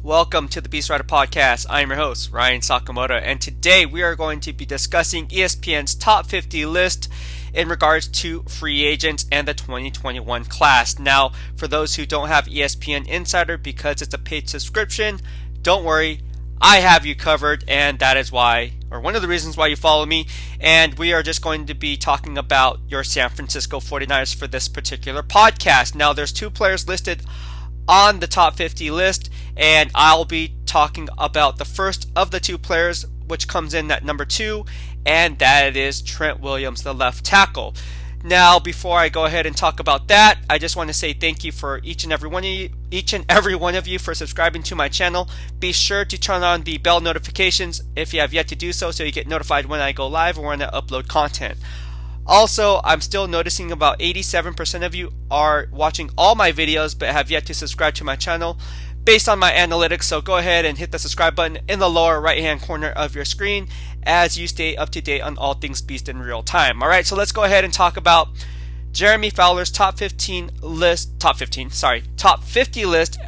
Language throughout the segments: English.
Welcome to the BEASTwriter podcast. I am your host, Ryan Sakamoto, and today we are going to be discussing ESPN's top 50 list in regards to free agents and the 2021 class. Now, for those who don't have ESPN Insider because it's a paid subscription, don't worry, I have you covered, and that is why, or one of the reasons why you follow me, and we are just going to be talking about your San Francisco 49ers for this particular podcast. Now, there's two players listed on the top 50 list, and I'll be talking about the first of the two players, which comes in at number 2, and that is Trent Williams, the left tackle. Now, before I go ahead and talk about that, I just want to say thank you for each and every one of you for subscribing to my channel. Be sure to turn on the bell notifications if you have yet to do so you get notified when I go live or when I upload content. Also, I'm still noticing about 87% of you are watching all my videos but have yet to subscribe to my channel based on my analytics, so go ahead and hit the subscribe button in the lower right hand corner of your screen as you stay up to date on all things Beast in real time. Alright, so let's go ahead and talk about Jeremy Fowler's top 50 list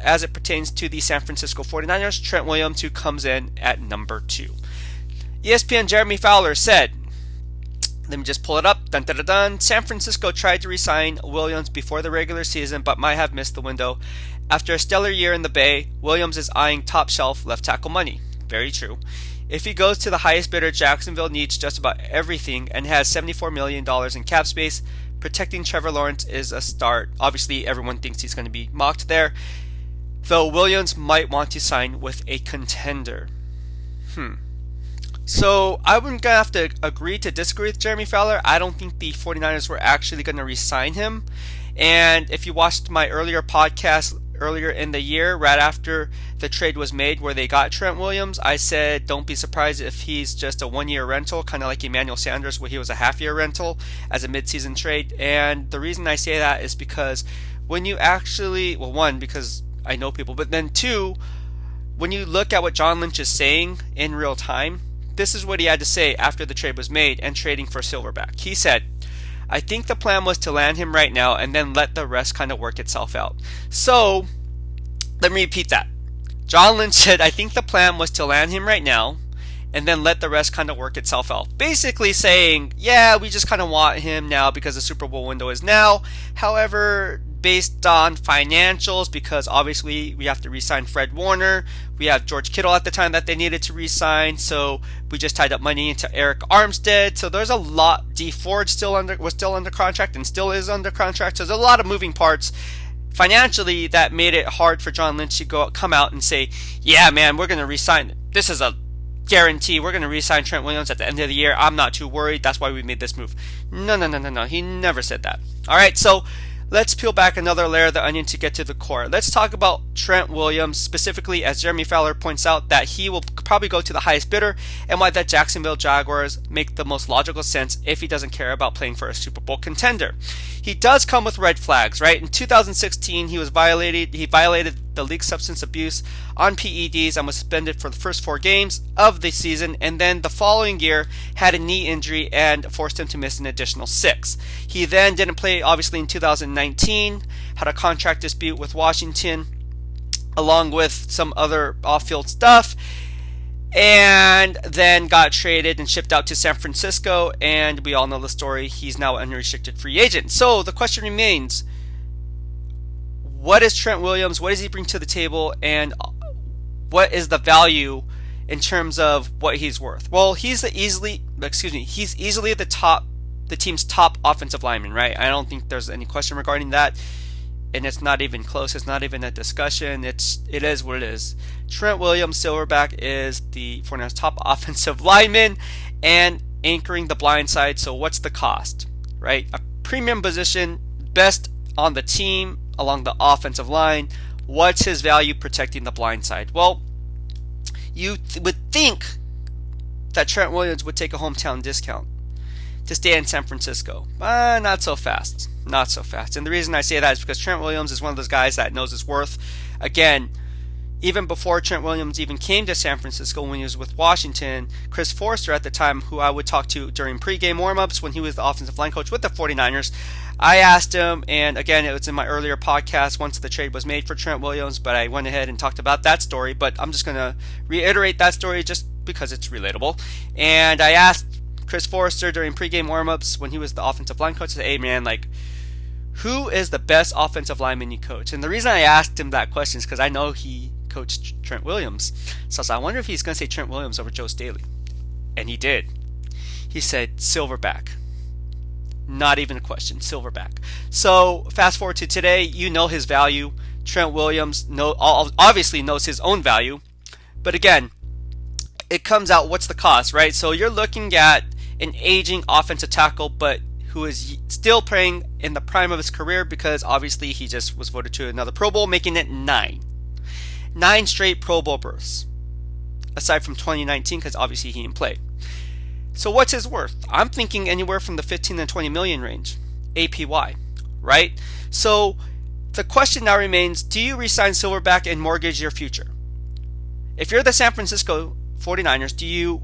as it pertains to the San Francisco 49ers, Trent Williams, who comes in at number 2. ESPN Jeremy Fowler said, let me just pull it up. Dun, dun, dun, dun. San Francisco tried to re-sign Williams before the regular season, but might have missed the window. After a stellar year in the Bay, Williams is eyeing top-shelf left tackle money. Very true. If he goes to the highest bidder, Jacksonville needs just about everything and has $74 million in cap space. Protecting Trevor Lawrence is a start. Obviously, everyone thinks he's going to be mocked there, though Williams might want to sign with a contender. So I'm going to have to agree to disagree with Jeremy Fowler. I don't think the 49ers were actually going to re-sign him. And if you watched my earlier podcast earlier in the year, right after the trade was made where they got Trent Williams, I said don't be surprised if he's just a one-year rental, kind of like Emmanuel Sanders where he was a half-year rental as a mid-season trade. And the reason I say that is because when you actually, well, one, because I know people, but then two, when you look at what John Lynch is saying in real time, this is what he had to say after the trade was made and trading for Silverback. He said, I think the plan was to land him right now and then let the rest kind of work itself out. So, let me repeat that. John Lynch said, I think the plan was to land him right now and then let the rest kind of work itself out. Basically saying, yeah, we just kind of want him now because the Super Bowl window is now. However, based on financials, because obviously we have to re-sign Fred Warner. We have George Kittle at the time that they needed to re-sign, so we just tied up money into Eric Armstead. So there's a lot. D Ford was still under contract and still is under contract. So there's a lot of moving parts financially that made it hard for John Lynch to come out and say, yeah, man, we're going to re-sign. This is a guarantee. We're going to re-sign Trent Williams at the end of the year. I'm not too worried. That's why we made this move. No. He never said that. All right, so let's peel back another layer of the onion to get to the core. Let's talk about Trent Williams, specifically as Jeremy Fowler points out that he will probably go to the highest bidder and why that Jacksonville Jaguars make the most logical sense if he doesn't care about playing for a Super Bowl contender. He does come with red flags, right? In 2016, he violated the league substance abuse on PEDs and was suspended for the first 4 games of the season, and then the following year had a knee injury and forced him to miss an additional 6. He then didn't play, obviously, in 2019, had a contract dispute with Washington, along with some other off-field stuff, and then got traded and shipped out to San Francisco, and we all know the story. He's now an unrestricted free agent. So the question remains, what is Trent Williams? What does he bring to the table? And what is the value in terms of what he's worth? Well, he's easily the team's top offensive lineman, right? I don't think there's any question regarding that. And it's not even close. It's not even a discussion. It is what it is. Trent Williams, Silverback, is the 49ers' top offensive lineman and anchoring the blind side. So what's the cost, right? A premium position, best on the team along the offensive line. What's his value protecting the blind side? Well, you would think that Trent Williams would take a hometown discount to stay in San Francisco. Not so fast. Not so fast. And the reason I say that is because Trent Williams is one of those guys that knows his worth. Again, even before Trent Williams even came to San Francisco when he was with Washington, Chris Foerster at the time, who I would talk to during pregame warmups when he was the offensive line coach with the 49ers, I asked him, and again, it was in my earlier podcast once the trade was made for Trent Williams, but I went ahead and talked about that story, but I'm just going to reiterate that story just because it's relatable. And I asked Chris Foerster during pregame warmups when he was the offensive line coach, I said, hey man, like, who is the best offensive lineman you coach? And the reason I asked him that question is because I know he coached Trent Williams. So I wonder if he's going to say Trent Williams over Joe Staley. And he did. He said Silverback. Not even a question, Silverback. So fast forward to today, you know his value. Trent Williams obviously knows his own value. But again, it comes out what's the cost, right? So you're looking at an aging offensive tackle, but who is still playing in the prime of his career because obviously he just was voted to another Pro Bowl, making it 9 straight Pro Bowl berths, aside from 2019 because obviously he didn't play. So what's his worth? I'm thinking anywhere from the 15 to 20 million range, APY, right? So the question now remains, do you re-sign Silverback and mortgage your future? If you're the San Francisco 49ers, do you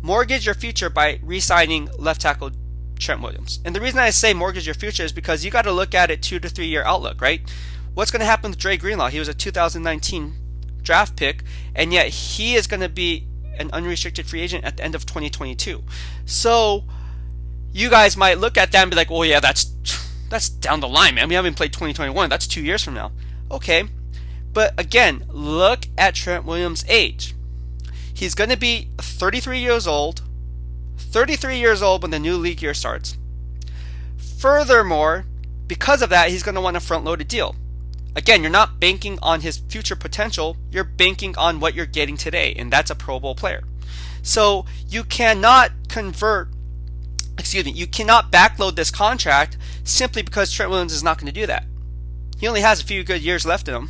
mortgage your future by re-signing left tackle Trent Williams? And the reason I say mortgage your future is because you got to look at it 2 to 3 year outlook, right? What's going to happen with Dre Greenlaw? He was a 2019 draft pick, and yet he is going to be an unrestricted free agent at the end of 2022. So you guys might look at that and be like, well, yeah, that's down the line, man. We haven't played 2021. That's 2 years from now. Okay. But again, look at Trent Williams' age. He's going to be 33 years old. 33 years old when the new league year starts. Furthermore, because of that, he's going to want a front-loaded deal. Again, you're not banking on his future potential. You're banking on what you're getting today, and that's a Pro Bowl player. So you cannot you cannot backload this contract simply because Trent Williams is not going to do that. He only has a few good years left in him.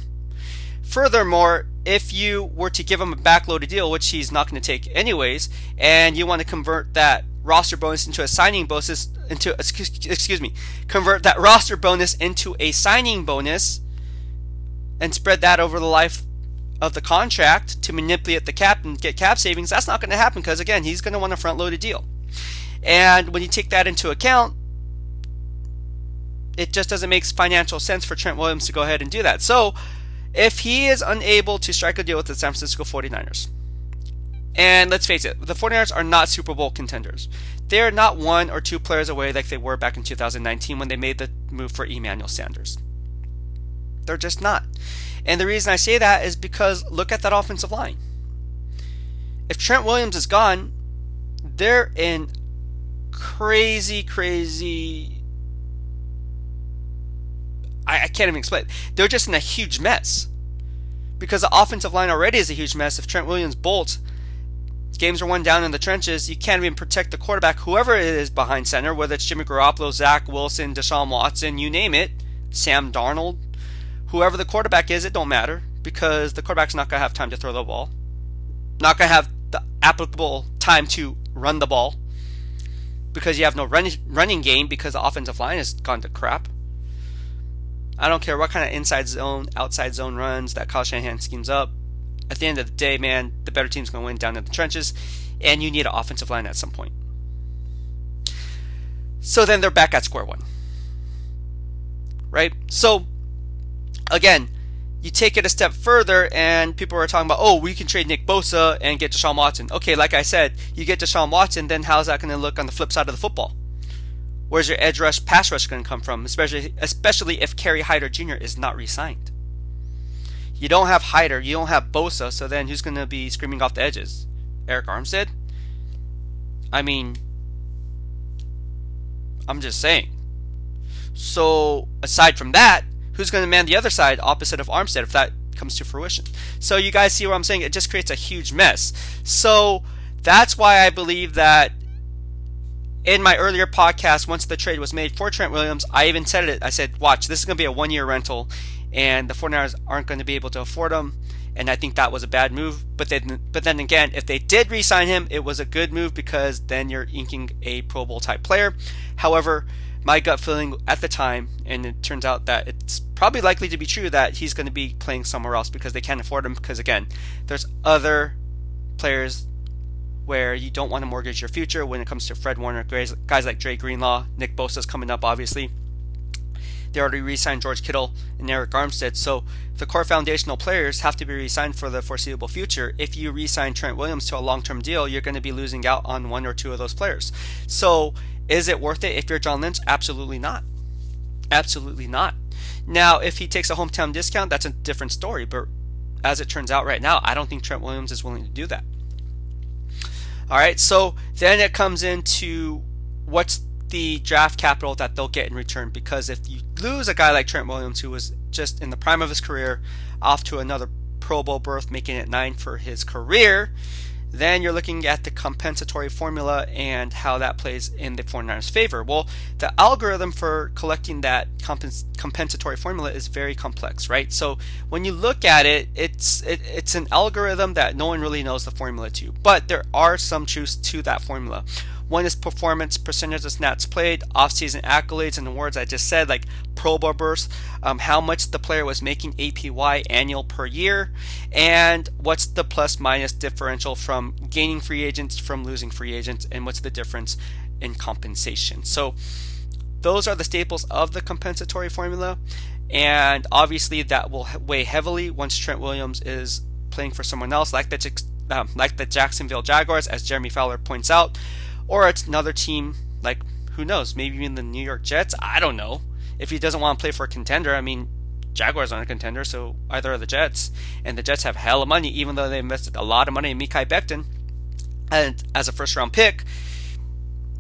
Furthermore, if you were to give him a backloaded deal, which he's not going to take anyways, and you want to convert that roster bonus into a signing bonus, convert that roster bonus into a signing bonus, and spread that over the life of the contract to manipulate the cap and get cap savings, that's not going to happen because, again, he's going to want a front-loaded deal. And when you take that into account, it just doesn't make financial sense for Trent Williams to go ahead and do that. So if he is unable to strike a deal with the San Francisco 49ers, and let's face it, the 49ers are not Super Bowl contenders. They're not 1 or 2 players away like they were back in 2019 when they made the move for Emmanuel Sanders. They're just not. And the reason I say that is because look at that offensive line. If Trent Williams is gone, they're in crazy I can't even explain it. They're just in a huge mess. Because the offensive line already is a huge mess. If Trent Williams bolts, games are won down in the trenches. You can't even protect the quarterback, whoever it is behind center, whether it's Jimmy Garoppolo, Zach Wilson, Deshaun Watson, you name it, Sam Darnold. Whoever the quarterback is, it don't matter because the quarterback's not going to have time to throw the ball. Not going to have the applicable time to run the ball because you have no running game because the offensive line has gone to crap. I don't care what kind of inside zone, outside zone runs that Kyle Shanahan schemes up. At the end of the day, man, the better team's going to win down in the trenches, and you need an offensive line at some point. So then they're back at square one. Right? So again, you take it a step further and people are talking about, oh, we can trade Nick Bosa and get Deshaun Watson. Okay, like I said, you get Deshaun Watson, then how's that going to look on the flip side of the football? Where's your edge rush, pass rush going to come from, especially if Kerry Hyder Jr. is not re-signed? You don't have Hyder, you don't have Bosa, so then who's going to be screaming off the edges? Eric Armstead? I mean, I'm just saying. So, aside from that, who's going to man the other side opposite of Armstead if that comes to fruition? So you guys see what I'm saying? It just creates a huge mess. So that's why I believe that in my earlier podcast, once the trade was made for Trent Williams, I even said it. I said, watch, this is going to be a 1-year rental, and the 49ers aren't going to be able to afford him. And I think that was a bad move. But then again, if they did re-sign him, it was a good move because then you're inking a Pro Bowl type player. However, my gut feeling at the time, and it turns out that it's probably likely to be true, that he's going to be playing somewhere else because they can't afford him. Because again, there's other players where you don't want to mortgage your future when it comes to Fred Warner, guys like Dre Greenlaw, Nick Bosa's coming up, obviously. They already re-signed George Kittle and Eric Armstead, so the core foundational players have to be re-signed for the foreseeable future. If you re-sign Trent Williams to a long-term deal, you're going to be losing out on one or two of those players. So is it worth it if you're John Lynch? Absolutely not. Absolutely not. Now, if he takes a hometown discount, that's a different story, but as it turns out right now, I don't think Trent Williams is willing to do that. All right, so then it comes into what's the draft capital that they'll get in return, because if you lose a guy like Trent Williams, who was just in the prime of his career, off to another Pro Bowl berth, making it 9 for his career, then you're looking at the compensatory formula and how that plays in the 49ers' favor. Well, the algorithm for collecting that compensatory formula is very complex, right? So when you look at it, it's an algorithm that no one really knows the formula to, but there are some truths to that formula. One is performance, percentage of snaps played, offseason accolades and awards I just said, like Pro Bowl bursts, how much the player was making APY annual per year, and what's the plus minus differential from gaining free agents from losing free agents, and what's the difference in compensation. So those are the staples of the compensatory formula, and obviously that will weigh heavily once Trent Williams is playing for someone else, like the Jacksonville Jaguars, as Jeremy Fowler points out, or it's another team, like, who knows, maybe even the New York Jets. I don't know. If he doesn't want to play for a contender, I mean, Jaguars aren't a contender, so either are the Jets. And the Jets have hella money, even though they invested a lot of money in Mekhi Becton. And as a first-round pick,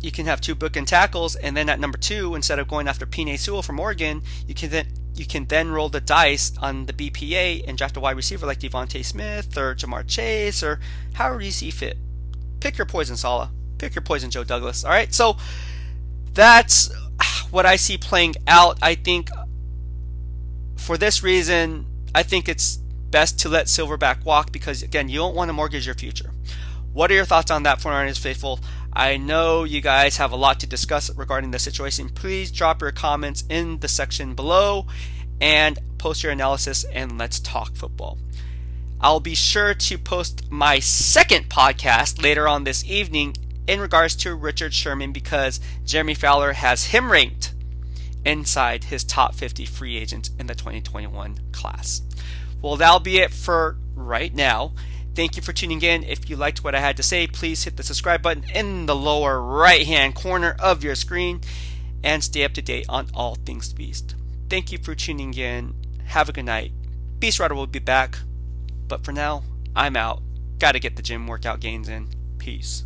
you can have 2 bookend tackles, and then at number 2, instead of going after Penei Sewell from Oregon, you can then roll the dice on the BPA and draft a wide receiver like Devontae Smith or Jamar Chase, or however you see fit. Pick your poison, Saleh. Pick your poison, Joe Douglas. All right, so that's what I see playing out. I think for this reason, I think it's best to let Silverback walk, because again, you don't want to mortgage your future. What are your thoughts on that, 49ers faithful? I know you guys have a lot to discuss regarding the situation. Please drop your comments in the section below and post your analysis, and let's talk football. I'll be sure to post my second podcast later on this evening in regards to Richard Sherman, because Jeremy Fowler has him ranked inside his top 50 free agents in the 2021 class. Well, that'll be it for right now. Thank you for tuning in. If you liked what I had to say, please hit the subscribe button in the lower right hand corner of your screen and stay up to date on all things Beast. Thank you for tuning in. Have a good night. BEASTwriter will be back, but for now, I'm out. Gotta get the gym workout gains in. Peace.